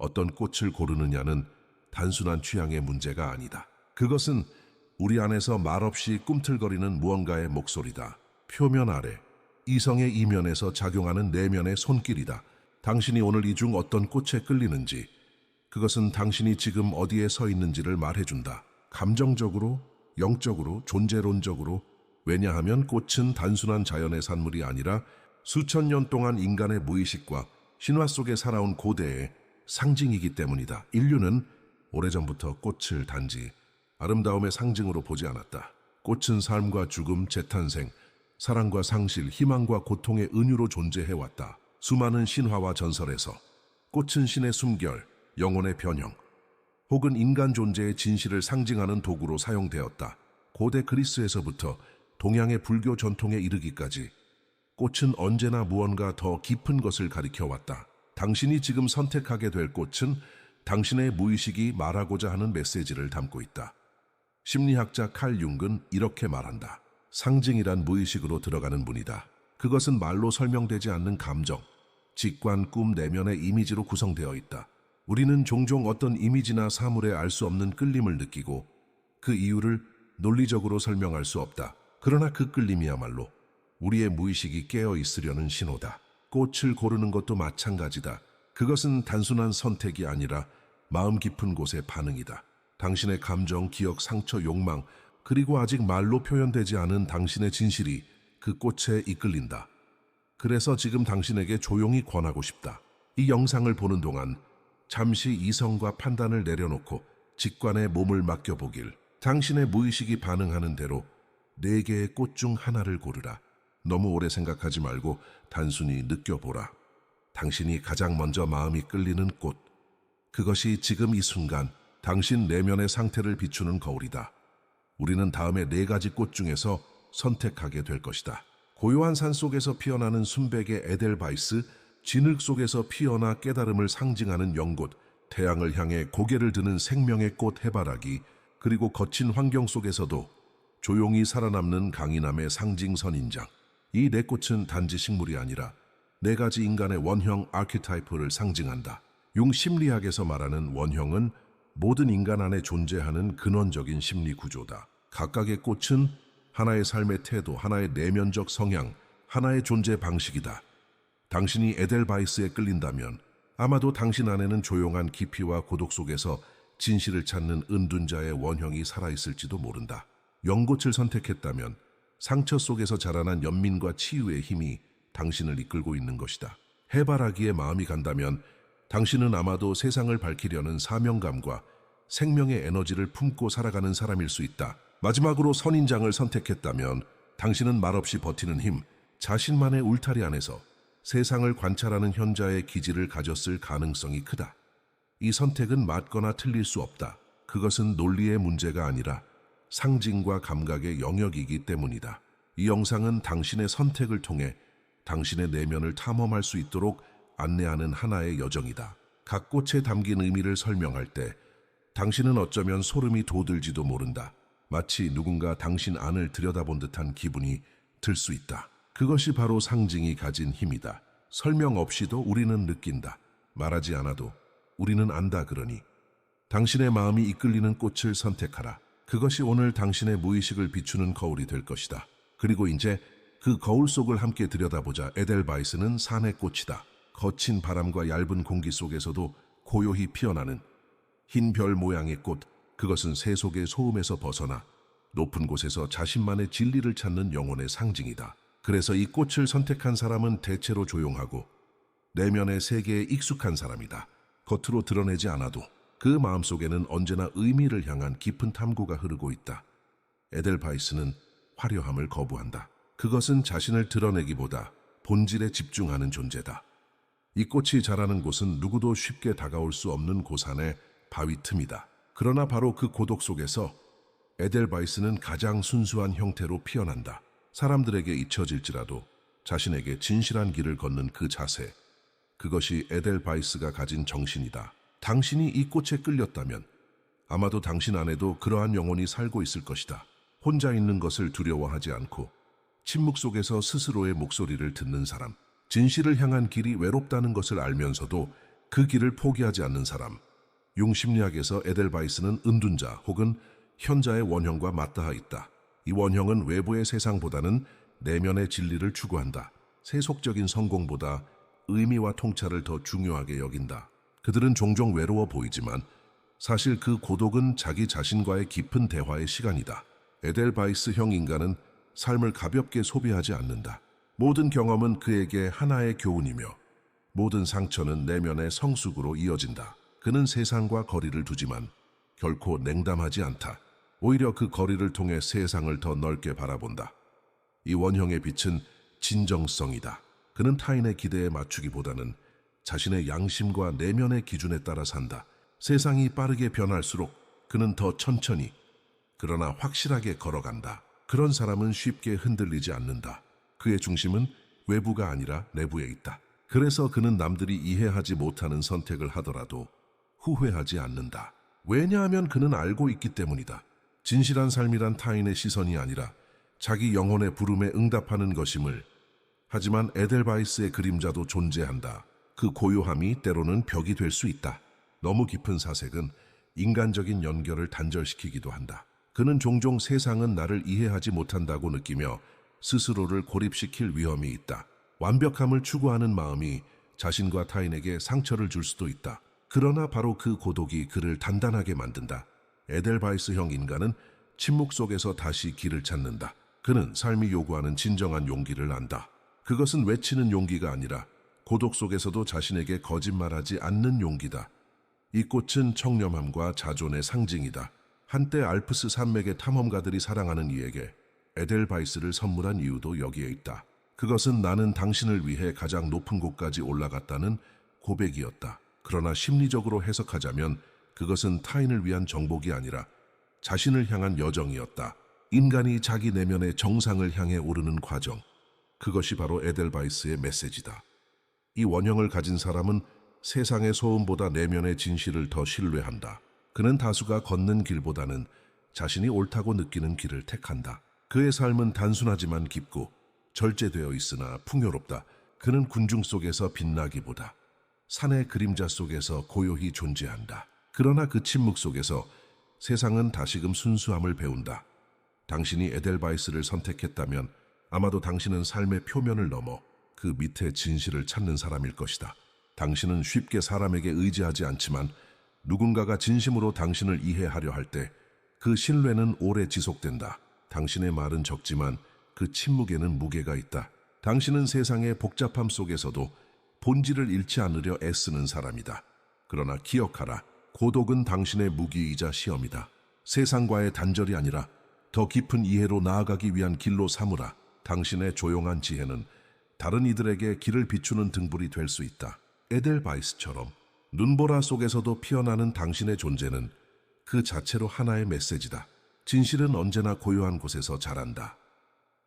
어떤 꽃을 고르느냐는 단순한 취향의 문제가 아니다. 그것은 우리 안에서 말없이 꿈틀거리는 무언가의 목소리다. 표면 아래, 이성의 이면에서 작용하는 내면의 손길이다. 당신이 오늘 이 중 어떤 꽃에 끌리는지, 그것은 당신이 지금 어디에 서 있는지를 말해준다. 감정적으로, 영적으로, 존재론적으로. 왜냐하면 꽃은 단순한 자연의 산물이 아니라 수천 년 동안 인간의 무의식과 신화 속에 살아온 고대의 상징이기 때문이다. 인류는 오래전부터 꽃을 단지 아름다움의 상징으로 보지 않았다. 꽃은 삶과 죽음, 재탄생, 사랑과 상실, 희망과 고통의 은유로 존재해왔다. 수많은 신화와 전설에서 꽃은 신의 숨결, 영혼의 변형, 혹은 인간 존재의 진실을 상징하는 도구로 사용되었다. 고대 그리스에서부터 동양의 불교 전통에 이르기까지 꽃은 언제나 무언가 더 깊은 것을 가리켜왔다. 당신이 지금 선택하게 될 꽃은 당신의 무의식이 말하고자 하는 메시지를 담고 있다. 심리학자 칼 융은 이렇게 말한다. 상징이란 무의식으로 들어가는 문이다. 그것은 말로 설명되지 않는 감정, 직관, 꿈, 내면의 이미지로 구성되어 있다. 우리는 종종 어떤 이미지나 사물에 알 수 없는 끌림을 느끼고 그 이유를 논리적으로 설명할 수 없다. 그러나 그 끌림이야말로 우리의 무의식이 깨어 있으려는 신호다. 꽃을 고르는 것도 마찬가지다. 그것은 단순한 선택이 아니라 마음 깊은 곳의 반응이다. 당신의 감정, 기억, 상처, 욕망, 그리고 아직 말로 표현되지 않은 당신의 진실이 그 꽃에 이끌린다. 그래서 지금 당신에게 조용히 권하고 싶다. 이 영상을 보는 동안 잠시 이성과 판단을 내려놓고 직관에 몸을 맡겨보길. 당신의 무의식이 반응하는 대로 4개의 꽃 중 하나를 고르라. 너무 오래 생각하지 말고 단순히 느껴보라. 당신이 가장 먼저 마음이 끌리는 꽃. 그것이 지금 이 순간 당신 내면의 상태를 비추는 거울이다. 우리는 다음에 4가지 꽃 중에서 선택하게 될 것이다. 고요한 산 속에서 피어나는 순백의 에델바이스, 진흙 속에서 피어나 깨달음을 상징하는 연꽃, 태양을 향해 고개를 드는 생명의 꽃 해바라기, 그리고 거친 환경 속에서도 조용히 살아남는 강인함의 상징 선인장. 이 4꽃은 단지 식물이 아니라 4가지 인간의 원형 아키타이프를 상징한다. 융 심리학에서 말하는 원형은 모든 인간 안에 존재하는 근원적인 심리 구조다. 각각의 꽃은 하나의 삶의 태도, 하나의 내면적 성향, 하나의 존재 방식이다. 당신이 에델바이스에 끌린다면 아마도 당신 안에는 조용한 깊이와 고독 속에서 진실을 찾는 은둔자의 원형이 살아있을지도 모른다. 연꽃을 선택했다면 상처 속에서 자라난 연민과 치유의 힘이 당신을 이끌고 있는 것이다. 해바라기에 마음이 간다면 당신은 아마도 세상을 밝히려는 사명감과 생명의 에너지를 품고 살아가는 사람일 수 있다. 마지막으로 선인장을 선택했다면 당신은 말없이 버티는 힘, 자신만의 울타리 안에서 세상을 관찰하는 현자의 기질을 가졌을 가능성이 크다. 이 선택은 맞거나 틀릴 수 없다. 그것은 논리의 문제가 아니라 상징과 감각의 영역이기 때문이다. 이 영상은 당신의 선택을 통해 당신의 내면을 탐험할 수 있도록 안내하는 하나의 여정이다. 각 꽃에 담긴 의미를 설명할 때 당신은 어쩌면 소름이 돋을지도 모른다. 마치 누군가 당신 안을 들여다본 듯한 기분이 들 수 있다. 그것이 바로 상징이 가진 힘이다. 설명 없이도 우리는 느낀다. 말하지 않아도 우리는 안다. 그러니 당신의 마음이 이끌리는 꽃을 선택하라. 그것이 오늘 당신의 무의식을 비추는 거울이 될 것이다. 그리고 이제 그 거울 속을 함께 들여다보자. 에델바이스는 산의 꽃이다. 거친 바람과 얇은 공기 속에서도 고요히 피어나는 흰 별 모양의 꽃. 그것은 세속의 소음에서 벗어나 높은 곳에서 자신만의 진리를 찾는 영혼의 상징이다. 그래서 이 꽃을 선택한 사람은 대체로 조용하고 내면의 세계에 익숙한 사람이다. 겉으로 드러내지 않아도 그 마음속에는 언제나 의미를 향한 깊은 탐구가 흐르고 있다. 에델바이스는 화려함을 거부한다. 그것은 자신을 드러내기보다 본질에 집중하는 존재다. 이 꽃이 자라는 곳은 누구도 쉽게 다가올 수 없는 고산의 바위 틈이다. 그러나 바로 그 고독 속에서 에델바이스는 가장 순수한 형태로 피어난다. 사람들에게 잊혀질지라도 자신에게 진실한 길을 걷는 그 자세, 그것이 에델바이스가 가진 정신이다. 당신이 이 꽃에 끌렸다면 아마도 당신 안에도 그러한 영혼이 살고 있을 것이다. 혼자 있는 것을 두려워하지 않고 침묵 속에서 스스로의 목소리를 듣는 사람, 진실을 향한 길이 외롭다는 것을 알면서도 그 길을 포기하지 않는 사람. 융 심리학에서 에델바이스는 은둔자 혹은 현자의 원형과 맞닿아 있다. 이 원형은 외부의 세상보다는 내면의 진리를 추구한다. 세속적인 성공보다 의미와 통찰을 더 중요하게 여긴다. 그들은 종종 외로워 보이지만 사실 그 고독은 자기 자신과의 깊은 대화의 시간이다. 에델바이스형 인간은 삶을 가볍게 소비하지 않는다. 모든 경험은 그에게 하나의 교훈이며 모든 상처는 내면의 성숙으로 이어진다. 그는 세상과 거리를 두지만 결코 냉담하지 않다. 오히려 그 거리를 통해 세상을 더 넓게 바라본다. 이 원형의 빛은 진정성이다. 그는 타인의 기대에 맞추기보다는 자신의 양심과 내면의 기준에 따라 산다. 세상이 빠르게 변할수록 그는 더 천천히 그러나 확실하게 걸어간다. 그런 사람은 쉽게 흔들리지 않는다. 그의 중심은 외부가 아니라 내부에 있다. 그래서 그는 남들이 이해하지 못하는 선택을 하더라도 후회하지 않는다. 왜냐하면 그는 알고 있기 때문이다. 진실한 삶이란 타인의 시선이 아니라 자기 영혼의 부름에 응답하는 것임을. 하지만 에델바이스의 그림자도 존재한다. 그 고요함이 때로는 벽이 될 수 있다. 너무 깊은 사색은 인간적인 연결을 단절시키기도 한다. 그는 종종 세상은 나를 이해하지 못한다고 느끼며 스스로를 고립시킬 위험이 있다. 완벽함을 추구하는 마음이 자신과 타인에게 상처를 줄 수도 있다. 그러나 바로 그 고독이 그를 단단하게 만든다. 에델바이스형 인간은 침묵 속에서 다시 길을 찾는다. 그는 삶이 요구하는 진정한 용기를 안다. 그것은 외치는 용기가 아니라 고독 속에서도 자신에게 거짓말하지 않는 용기다. 이 꽃은 청렴함과 자존의 상징이다. 한때 알프스 산맥의 탐험가들이 사랑하는 이에게 에델바이스를 선물한 이유도 여기에 있다. 그것은 나는 당신을 위해 가장 높은 곳까지 올라갔다는 고백이었다. 그러나 심리적으로 해석하자면 그것은 타인을 위한 정복이 아니라 자신을 향한 여정이었다. 인간이 자기 내면의 정상을 향해 오르는 과정. 그것이 바로 에델바이스의 메시지다. 이 원형을 가진 사람은 세상의 소음보다 내면의 진실을 더 신뢰한다. 그는 다수가 걷는 길보다는 자신이 옳다고 느끼는 길을 택한다. 그의 삶은 단순하지만 깊고 절제되어 있으나 풍요롭다. 그는 군중 속에서 빛나기보다 산의 그림자 속에서 고요히 존재한다. 그러나 그 침묵 속에서 세상은 다시금 순수함을 배운다. 당신이 에델바이스를 선택했다면 아마도 당신은 삶의 표면을 넘어 그 밑에 진실을 찾는 사람일 것이다. 당신은 쉽게 사람에게 의지하지 않지만 누군가가 진심으로 당신을 이해하려 할 때 그 신뢰는 오래 지속된다. 당신의 말은 적지만 그 침묵에는 무게가 있다. 당신은 세상의 복잡함 속에서도 본질을 잃지 않으려 애쓰는 사람이다. 그러나 기억하라. 고독은 당신의 무기이자 시험이다. 세상과의 단절이 아니라 더 깊은 이해로 나아가기 위한 길로 삼으라. 당신의 조용한 지혜는 다른 이들에게 길을 비추는 등불이 될 수 있다. 에델바이스처럼 눈보라 속에서도 피어나는 당신의 존재는 그 자체로 하나의 메시지다. 진실은 언제나 고요한 곳에서 자란다.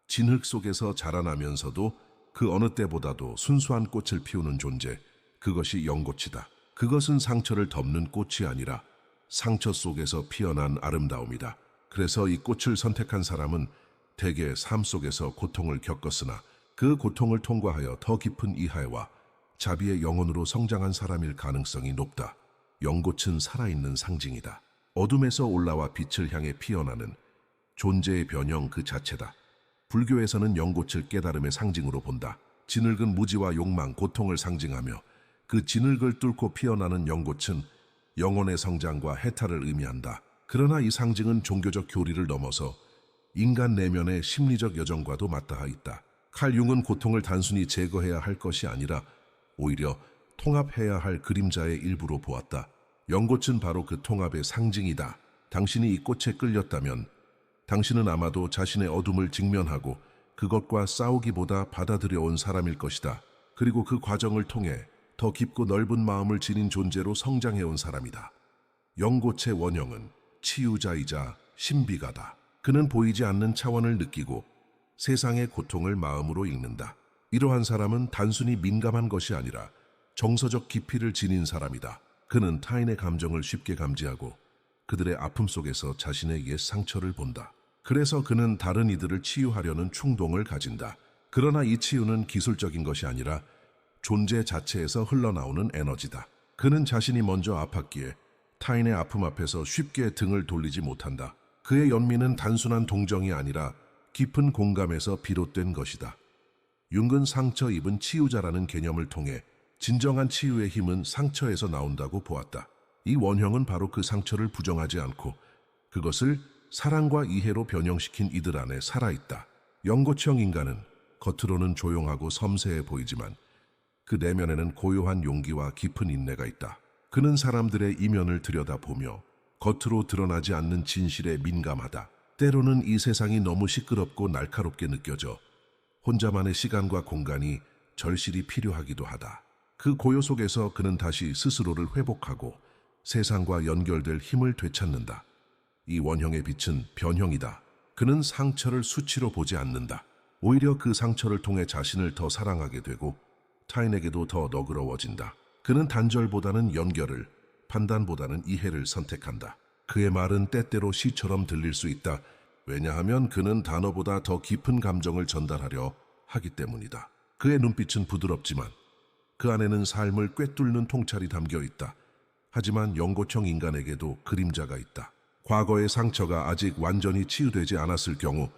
진흙 속에서 자라나면서도 그 어느 때보다도 순수한 꽃을 피우는 존재, 그것이 연꽃이다. 그것은 상처를 덮는 꽃이 아니라 상처 속에서 피어난 아름다움이다. 그래서 이 꽃을 선택한 사람은 대개 삶 속에서 고통을 겪었으나 그 고통을 통과하여 더 깊은 이해와 자비의 영혼으로 성장한 사람일 가능성이 높다. 연꽃은 살아있는 상징이다. 어둠에서 올라와 빛을 향해 피어나는 존재의 변형 그 자체다. 불교에서는 연꽃을 깨달음의 상징으로 본다. 진흙은 무지와 욕망, 고통을 상징하며 그 진흙을 뚫고 피어나는 연꽃은 영혼의 성장과 해탈을 의미한다. 그러나 이 상징은 종교적 교리를 넘어서 인간 내면의 심리적 여정과도 맞닿아 있다. 칼 융은 고통을 단순히 제거해야 할 것이 아니라 오히려 통합해야 할 그림자의 일부로 보았다. 연꽃은 바로 그 통합의 상징이다. 당신이 이 꽃에 끌렸다면 당신은 아마도 자신의 어둠을 직면하고 그것과 싸우기보다 받아들여온 사람일 것이다. 그리고 그 과정을 통해 더 깊고 넓은 마음을 지닌 존재로 성장해온 사람이다. 연꽃의 원형은 치유자이자 신비가다. 그는 보이지 않는 차원을 느끼고 세상의 고통을 마음으로 읽는다. 이러한 사람은 단순히 민감한 것이 아니라 정서적 깊이를 지닌 사람이다. 그는 타인의 감정을 쉽게 감지하고 그들의 아픔 속에서 자신의 옛 상처를 본다. 그래서 그는 다른 이들을 치유하려는 충동을 가진다. 그러나 이 치유는 기술적인 것이 아니라 존재 자체에서 흘러나오는 에너지다. 그는 자신이 먼저 아팠기에 타인의 아픔 앞에서 쉽게 등을 돌리지 못한다. 그의 연민은 단순한 동정이 아니라 깊은 공감에서 비롯된 것이다. 융은 상처 입은 치유자라는 개념을 통해 진정한 치유의 힘은 상처에서 나온다고 보았다. 이 원형은 바로 그 상처를 부정하지 않고 그것을 사랑과 이해로 변형시킨 이들 안에 살아있다. 연고청 인간은 겉으로는 조용하고 섬세해 보이지만 그 내면에는 고요한 용기와 깊은 인내가 있다. 그는 사람들의 이면을 들여다보며 겉으로 드러나지 않는 진실에 민감하다. 때로는 이 세상이 너무 시끄럽고 날카롭게 느껴져 혼자만의 시간과 공간이 절실히 필요하기도 하다. 그 고요 속에서 그는 다시 스스로를 회복하고 세상과 연결될 힘을 되찾는다. 이 원형의 빛은 변형이다. 그는 상처를 수치로 보지 않는다. 오히려 그 상처를 통해 자신을 더 사랑하게 되고 타인에게도 더 너그러워진다. 그는 단절보다는 연결을, 판단보다는 이해를 선택한다. 그의 말은 때때로 시처럼 들릴 수 있다. 왜냐하면 그는 단어보다 더 깊은 감정을 전달하려 하기 때문이다. 그의 눈빛은 부드럽지만 그 안에는 삶을 꿰뚫는 통찰이 담겨 있다. 하지만 연고청 인간에게도 그림자가 있다. 과거의 상처가 아직 완전히 치유되지 않았을 경우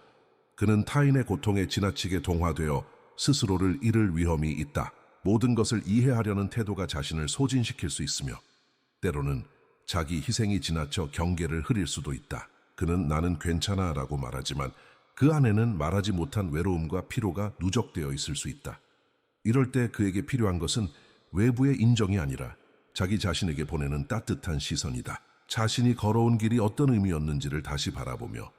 그는 타인의 고통에 지나치게 동화되어 스스로를 잃을 위험이 있다. 모든 것을 이해하려는 태도가 자신을 소진시킬 수 있으며 때로는 자기 희생이 지나쳐 경계를 흐릴 수도 있다. 그는 나는 괜찮아 라고 말하지만 그 안에는 말하지 못한 외로움과 피로가 누적되어 있을 수 있다. 이럴 때 그에게 필요한 것은 외부의 인정이 아니라 자기 자신에게 보내는 따뜻한 시선이다. 자신이 걸어온 길이 어떤 의미였는지를 다시 바라보며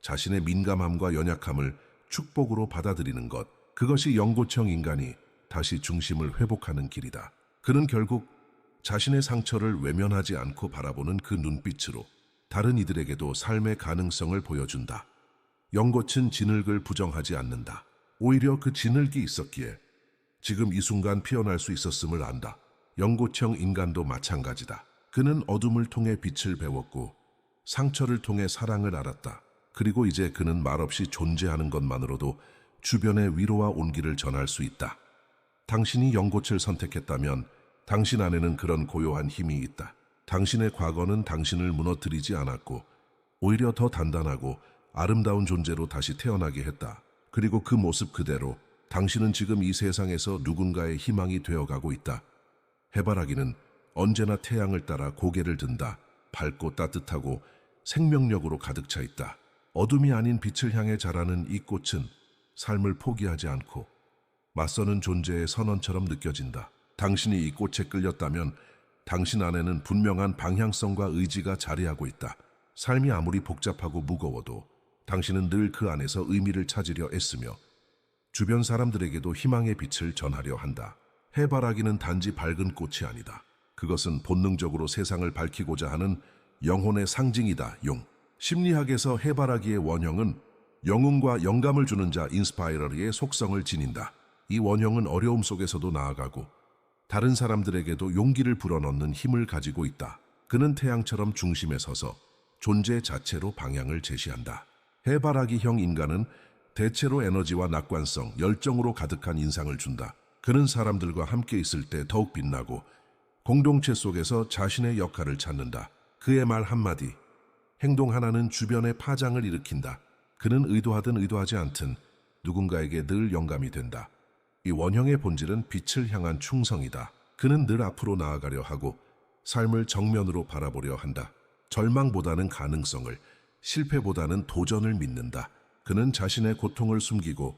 자신의 민감함과 연약함을 축복으로 받아들이는 것, 그것이 연고청 인간이 다시 중심을 회복하는 길이다. 그는 결국 자신의 상처를 외면하지 않고 바라보는 그 눈빛으로 다른 이들에게도 삶의 가능성을 보여준다. 연고친 진흙을 부정하지 않는다. 오히려 그 진흙이 있었기에 지금 이 순간 피어날 수 있었음을 안다. 연고청 인간도 마찬가지다. 그는 어둠을 통해 빛을 배웠고 상처를 통해 사랑을 알았다. 그리고 이제 그는 말없이 존재하는 것만으로도 주변의 위로와 온기를 전할 수 있다. 당신이 연고치를 선택했다면 당신 안에는 그런 고요한 힘이 있다. 당신의 과거는 당신을 무너뜨리지 않았고 오히려 더 단단하고 아름다운 존재로 다시 태어나게 했다. 그리고 그 모습 그대로 당신은 지금 이 세상에서 누군가의 희망이 되어가고 있다. 해바라기는 언제나 태양을 따라 고개를 든다. 밝고 따뜻하고 생명력으로 가득 차 있다. 어둠이 아닌 빛을 향해 자라는 이 꽃은 삶을 포기하지 않고 맞서는 존재의 선언처럼 느껴진다. 당신이 이 꽃에 끌렸다면 당신 안에는 분명한 방향성과 의지가 자리하고 있다. 삶이 아무리 복잡하고 무거워도 당신은 늘 그 안에서 의미를 찾으려 애쓰며 주변 사람들에게도 희망의 빛을 전하려 한다. 해바라기는 단지 밝은 꽃이 아니다. 그것은 본능적으로 세상을 밝히고자 하는 영혼의 상징이다. 심리학에서 해바라기의 원형은 영웅과 영감을 주는 자 인스파이러리의 속성을 지닌다. 이 원형은 어려움 속에서도 나아가고 다른 사람들에게도 용기를 불어넣는 힘을 가지고 있다. 그는 태양처럼 중심에 서서 존재 자체로 방향을 제시한다. 해바라기형 인간은 대체로 에너지와 낙관성, 열정으로 가득한 인상을 준다. 그는 사람들과 함께 있을 때 더욱 빛나고 공동체 속에서 자신의 역할을 찾는다. 그의 말 한마디, 행동 하나는 주변의 파장을 일으킨다. 그는 의도하든 의도하지 않든 누군가에게 늘 영감이 된다. 이 원형의 본질은 빛을 향한 충성이다. 그는 늘 앞으로 나아가려 하고 삶을 정면으로 바라보려 한다. 절망보다는 가능성을, 실패보다는 도전을 믿는다. 그는 자신의 고통을 숨기고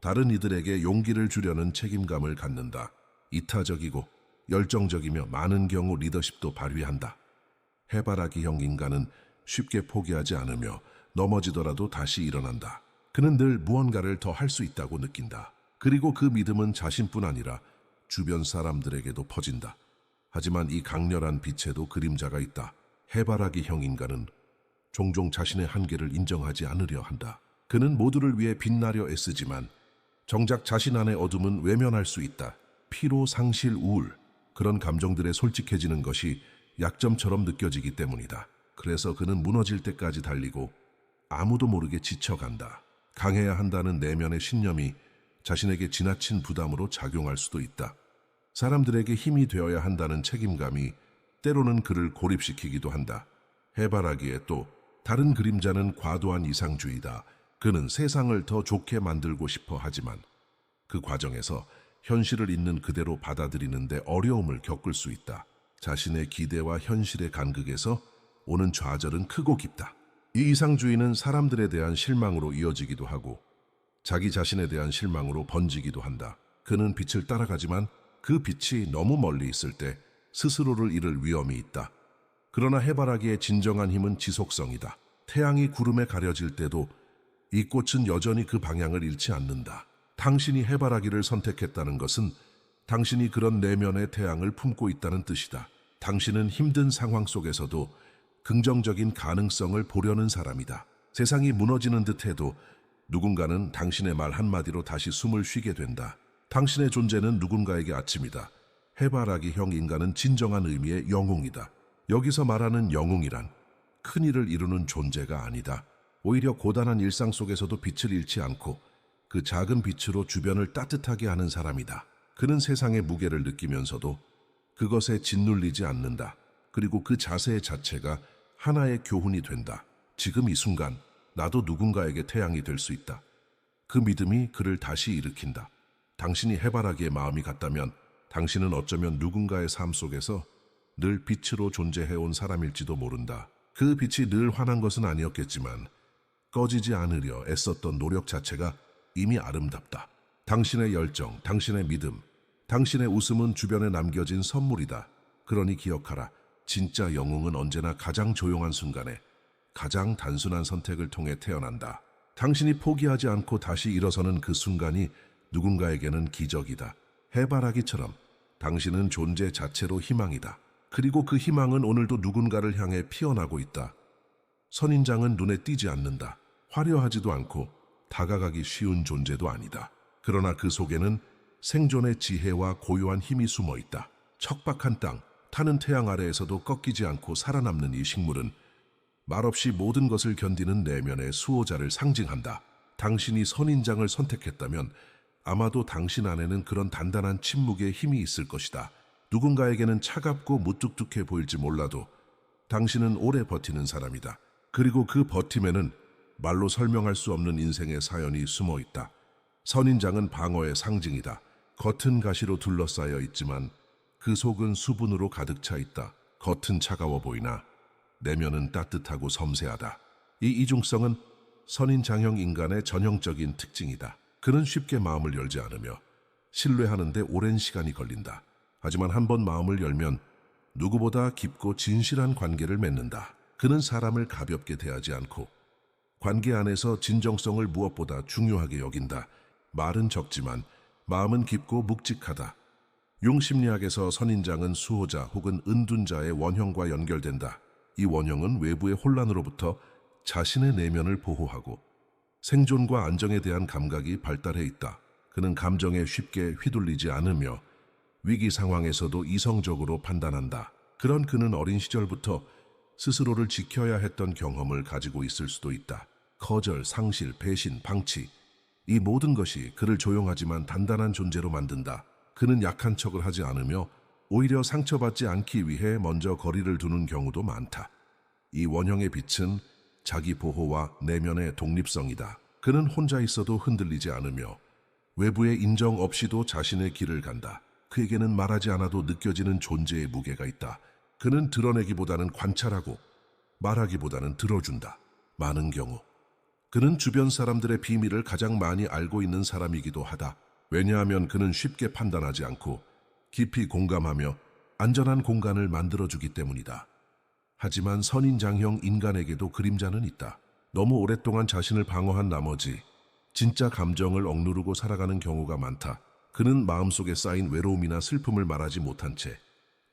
다른 이들에게 용기를 주려는 책임감을 갖는다. 이타적이고 열정적이며 많은 경우 리더십도 발휘한다. 해바라기형 인간은 쉽게 포기하지 않으며 넘어지더라도 다시 일어난다. 그는 늘 무언가를 더 할 수 있다고 느낀다. 그리고 그 믿음은 자신뿐 아니라 주변 사람들에게도 퍼진다. 하지만 이 강렬한 빛에도 그림자가 있다. 해바라기형 인간은 종종 자신의 한계를 인정하지 않으려 한다. 그는 모두를 위해 빛나려 애쓰지만 정작 자신 안의 어둠은 외면할 수 있다. 피로, 상실, 우울, 그런 감정들에 솔직해지는 것이 약점처럼 느껴지기 때문이다. 그래서 그는 무너질 때까지 달리고 아무도 모르게 지쳐간다. 강해야 한다는 내면의 신념이 자신에게 지나친 부담으로 작용할 수도 있다. 사람들에게 힘이 되어야 한다는 책임감이 때로는 그를 고립시키기도 한다. 해바라기에 또 다른 그림자는 과도한 이상주의다. 그는 세상을 더 좋게 만들고 싶어 하지만 그 과정에서 현실을 있는 그대로 받아들이는데 어려움을 겪을 수 있다. 자신의 기대와 현실의 간극에서 오는 좌절은 크고 깊다. 이 이상주의는 사람들에 대한 실망으로 이어지기도 하고 자기 자신에 대한 실망으로 번지기도 한다. 그는 빛을 따라가지만 그 빛이 너무 멀리 있을 때 스스로를 잃을 위험이 있다. 그러나 해바라기의 진정한 힘은 지속성이다. 태양이 구름에 가려질 때도 이 꽃은 여전히 그 방향을 잃지 않는다. 당신이 해바라기를 선택했다는 것은 당신이 그런 내면의 태양을 품고 있다는 뜻이다. 당신은 힘든 상황 속에서도 긍정적인 가능성을 보려는 사람이다. 세상이 무너지는 듯해도 누군가는 당신의 말 한마디로 다시 숨을 쉬게 된다. 당신의 존재는 누군가에게 아침이다. 해바라기형 인간은 진정한 의미의 영웅이다. 여기서 말하는 영웅이란 큰 일을 이루는 존재가 아니다. 오히려 고단한 일상 속에서도 빛을 잃지 않고 그 작은 빛으로 주변을 따뜻하게 하는 사람이다. 그는 세상의 무게를 느끼면서도 그것에 짓눌리지 않는다. 그리고 그 자세 자체가 하나의 교훈이 된다. 지금 이 순간 나도 누군가에게 태양이 될 수 있다. 그 믿음이 그를 다시 일으킨다. 당신이 해바라기의 마음이 같다면 당신은 어쩌면 누군가의 삶 속에서 늘 빛으로 존재해온 사람일지도 모른다. 그 빛이 늘 환한 것은 아니었겠지만 꺼지지 않으려 애썼던 노력 자체가 이미 아름답다. 당신의 열정, 당신의 믿음, 당신의 웃음은 주변에 남겨진 선물이다. 그러니 기억하라. 진짜 영웅은 언제나 가장 조용한 순간에 가장 단순한 선택을 통해 태어난다. 당신이 포기하지 않고 다시 일어서는 그 순간이 누군가에게는 기적이다. 해바라기처럼 당신은 존재 자체로 희망이다. 그리고 그 희망은 오늘도 누군가를 향해 피어나고 있다. 선인장은 눈에 띄지 않는다. 화려하지도 않고 다가가기 쉬운 존재도 아니다. 그러나 그 속에는 생존의 지혜와 고요한 힘이 숨어 있다. 척박한 땅, 타는 태양 아래에서도 꺾이지 않고 살아남는 이 식물은 말없이 모든 것을 견디는 내면의 수호자를 상징한다. 당신이 선인장을 선택했다면 아마도 당신 안에는 그런 단단한 침묵의 힘이 있을 것이다. 누군가에게는 차갑고 무뚝뚝해 보일지 몰라도 당신은 오래 버티는 사람이다. 그리고 그 버팀에는 말로 설명할 수 없는 인생의 사연이 숨어 있다. 선인장은 방어의 상징이다. 겉은 가시로 둘러싸여 있지만 그 속은 수분으로 가득 차 있다. 겉은 차가워 보이나 내면은 따뜻하고 섬세하다. 이 이중성은 선인장형 인간의 전형적인 특징이다. 그는 쉽게 마음을 열지 않으며 신뢰하는데 오랜 시간이 걸린다. 하지만 한번 마음을 열면 누구보다 깊고 진실한 관계를 맺는다. 그는 사람을 가볍게 대하지 않고 관계 안에서 진정성을 무엇보다 중요하게 여긴다. 말은 적지만 마음은 깊고 묵직하다. 융심리학에서 선인장은 수호자 혹은 은둔자의 원형과 연결된다. 이 원형은 외부의 혼란으로부터 자신의 내면을 보호하고 생존과 안정에 대한 감각이 발달해 있다. 그는 감정에 쉽게 휘둘리지 않으며 위기 상황에서도 이성적으로 판단한다. 그런 그는 어린 시절부터 스스로를 지켜야 했던 경험을 가지고 있을 수도 있다. 거절, 상실, 배신, 방치, 이 모든 것이 그를 조용하지만 단단한 존재로 만든다. 그는 약한 척을 하지 않으며 오히려 상처받지 않기 위해 먼저 거리를 두는 경우도 많다. 이 원형의 빛은 자기 보호와 내면의 독립성이다. 그는 혼자 있어도 흔들리지 않으며 외부의 인정 없이도 자신의 길을 간다. 그에게는 말하지 않아도 느껴지는 존재의 무게가 있다. 그는 드러내기보다는 관찰하고 말하기보다는 들어준다. 많은 경우 그는 주변 사람들의 비밀을 가장 많이 알고 있는 사람이기도 하다. 왜냐하면 그는 쉽게 판단하지 않고 깊이 공감하며 안전한 공간을 만들어주기 때문이다. 하지만 선인장형 인간에게도 그림자는 있다. 너무 오랫동안 자신을 방어한 나머지 진짜 감정을 억누르고 살아가는 경우가 많다. 그는 마음속에 쌓인 외로움이나 슬픔을 말하지 못한 채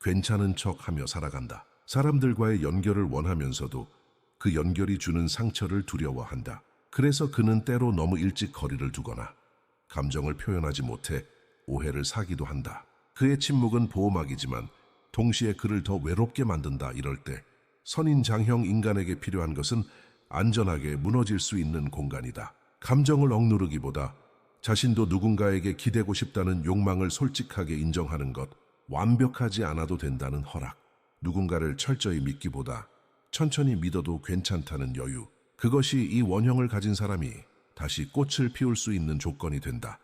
괜찮은 척하며 살아간다. 사람들과의 연결을 원하면서도 그 연결이 주는 상처를 두려워한다. 그래서 그는 때로 너무 일찍 거리를 두거나 감정을 표현하지 못해 오해를 사기도 한다. 그의 침묵은 보호막이지만 동시에 그를 더 외롭게 만든다. 이럴 때 선인장형 인간에게 필요한 것은 안전하게 무너질 수 있는 공간이다. 감정을 억누르기보다 자신도 누군가에게 기대고 싶다는 욕망을 솔직하게 인정하는 것, 완벽하지 않아도 된다는 허락, 누군가를 철저히 믿기보다 천천히 믿어도 괜찮다는 여유, 그것이 이 원형을 가진 사람이 다시 꽃을 피울 수 있는 조건이 된다.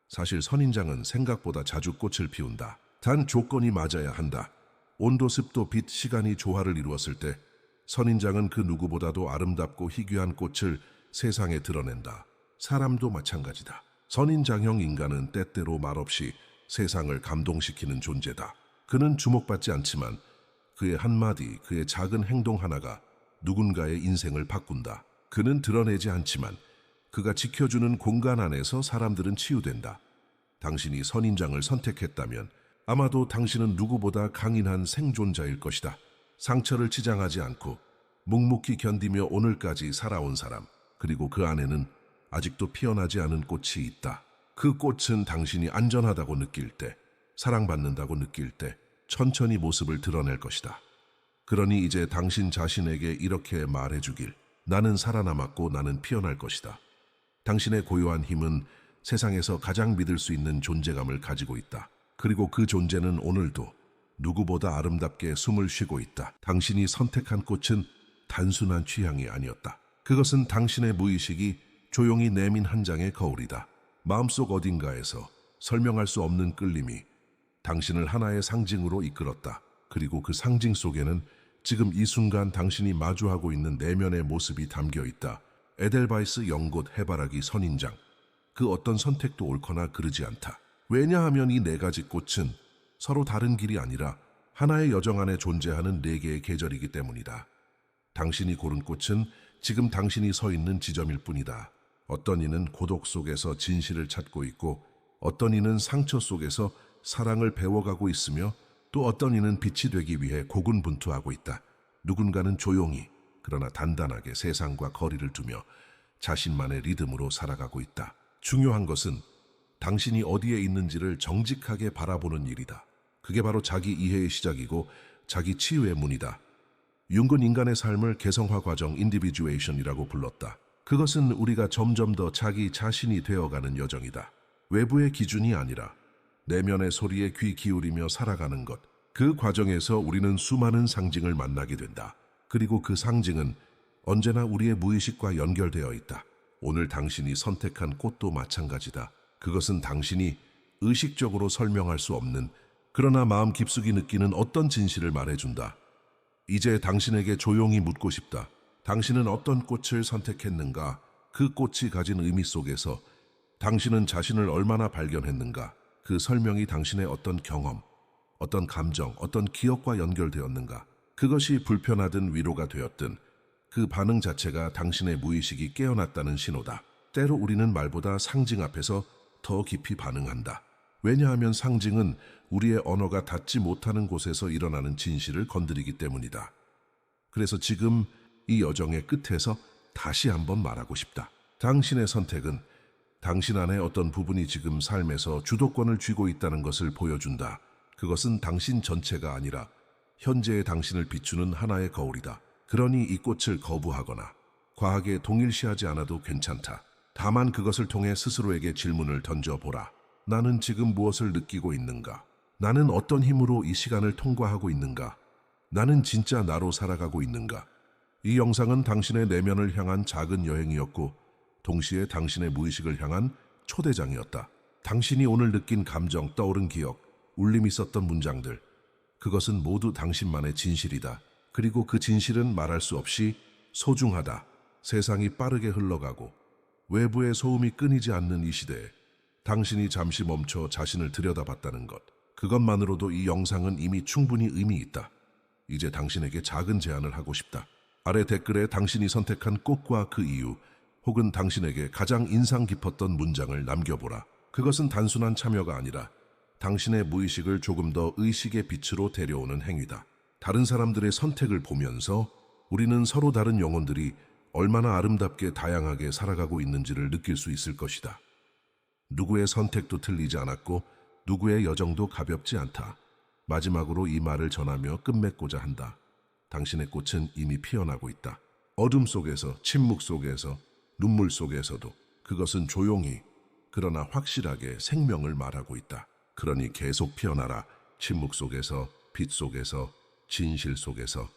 사실 선인장은 생각보다 자주 꽃을 피운다. 단 조건이 맞아야 한다. 온도, 습도, 빛, 시간이 조화를 이루었을 때 선인장은 그 누구보다도 아름답고 희귀한 꽃을 세상에 드러낸다. 사람도 마찬가지다. 선인장형 인간은 때때로 말없이 세상을 감동시키는 존재다. 그는 주목받지 않지만 그의 한마디, 그의 작은 행동 하나가 누군가의 인생을 바꾼다. 그는 드러내지 않지만 그가 지켜주는 공간 안에서 사람들은 치유된다. 당신이 선인장을 선택했다면 아마도 당신은 누구보다 강인한 생존자일 것이다. 상처를 치장하지 않고 묵묵히 견디며 오늘까지 살아온 사람, 그리고 그 안에는 아직도 피어나지 않은 꽃이 있다. 그 꽃은 당신이 안전하다고 느낄 때, 사랑받는다고 느낄 때 천천히 모습을 드러낼 것이다. 그러니 이제 당신 자신에게 이렇게 말해주길. 나는 살아남았고 나는 피어날 것이다. 당신의 고요한 힘은 세상에서 가장 믿을 수 있는 존재감을 가지고 있다. 그리고 그 존재는 오늘도 누구보다 아름답게 숨을 쉬고 있다. 당신이 선택한 꽃은 단순한 취향이 아니었다. 그것은 당신의 무의식이 조용히 내민 한 장의 거울이다. 마음속 어딘가에서 설명할 수 없는 끌림이 당신을 하나의 상징으로 이끌었다. 그리고 그 상징 속에는 지금 이 순간 당신이 마주하고 있는 내면의 모습이 담겨 있다. 에델바이스 연곶 해바라기 선인장. 그 어떤 선택도 옳거나 그르지 않다. 왜냐하면 이 네 가지 꽃은 서로 다른 길이 아니라 하나의 여정 안에 존재하는 네 개의 계절이기 때문이다. 당신이 고른 꽃은 지금 당신이 서 있는 지점일 뿐이다. 어떤 이는 고독 속에서 진실을 찾고 있고, 어떤 이는 상처 속에서 사랑을 배워가고 있으며, 또 어떤 이는 빛이 되기 위해 고군분투하고 있다. 누군가는 조용히 그러나 단단하게 세상과 거리를 두며 자신만의 리듬으로 살아가고 있다. 중요한 것은 당신이 어디에 있는지를 정직하게 바라보는 일이다. 그게 바로 자기 이해의 시작이고 자기 치유의 문이다. 융은 인간의 삶을 개성화 과정 인디비주에이션이라고 불렀다. 그것은 우리가 점점 더 자기 자신이 되어가는 여정이다. 외부의 기준이 아니라 내면의 소리에 귀 기울이며 살아가는 것. 그 과정에서 우리는 수많은 상징을 만나게 된다. 그리고 그 상징은 언제나 우리의 무의식과 연결되어 있다. 오늘 당신이 선택한 꽃도 마찬가지다. 그것은 당신이 의식적으로 설명할 수 없는, 그러나 마음 깊숙이 느끼는 어떤 진실을 말해준다. 이제 당신에게 조용히 묻고 싶다. 당신은 어떤 꽃을 선택했는가? 그 꽃이 가진 의미 속에서 당신은 자신을 얼마나 발견했는가? 그 설명이 당신의 어떤 경험, 어떤 감정, 어떤 기억과 연결되었는가? 그것이 불편하든 위로가 되었든 그 반응 자체가 당신의 무의식이 깨어났다는 신호다. 때로 우리는 말보다 상징 앞에서 더 깊이 반응한다. 왜냐하면 상징은 우리의 언어가 닿지 못하는 곳에서 일어나는 진실을 건드리기 때문이다. 그래서 지금 이 여정의 끝에서 다시 한번 말하고 싶다. 당신의 선택은 당신 안에 어떤 부분이 지금 삶에서 주도권을 쥐고 있다는 것을 보여준다. 그것은 당신 전체가 아니라 현재의 당신을 비추는 하나의 거울이다. 그러니 이 꽃을 거부하거나 과하게 동일시하지 않아도 괜찮다. 다만 그것을 통해 스스로에게 질문을 던져보라. 나는 지금 무엇을 느끼고 있는가? 나는 어떤 힘으로 이 시간을 통과하고 있는가? 나는 진짜 나로 살아가고 있는가? 이 영상은 당신의 내면을 향한 작은 여행이었고 동시에 당신의 무의식을 향한 초대장이었다. 당신이 오늘 느낀 감정, 떠오른 기억, 울림이 있었던 문장들, 그것은 모두 당신만의 진실이다. 그리고 그 진실은 말할 수 없이 소중하다. 세상이 빠르게 흘러가고 외부의 소음이 끊이지 않는 이 시대에 당신이 잠시 멈춰 자신을 들여다봤다는 것, 그것만으로도 이 영상은 이미 충분히 의미 있다. 이제 당신에게 작은 제안을 하고 싶다. 아래 댓글에 당신이 선택한 꽃과 그 이유, 혹은 당신에게 가장 인상 깊었던 문장을 남겨보라. 그것은 단순한 참여가 아니라 당신의 무의식을 조금 더 의식의 빛으로 데려오는 행위다. 다른 사람들의 선택을 보면서 우리는 서로 다른 영혼들이 얼마나 아름답게 다양하게 살아가고 있는지를 느낄 수 있을 것이다. 누구의 선택도 틀리지 않았고 누구의 여정도 가볍지 않다. 마지막으로 이 말을 전하며 끝맺고자 한다. 당신의 꽃은 이미 피어나고 있다. 어둠 속에서, 침묵 속에서, 눈물 속에서도 그것은 조용히 그러나 확실하게 생명을 말하고 있다. 그러니 계속 피어나라. 침묵 속에서, 빛 속에서, 진실 속에서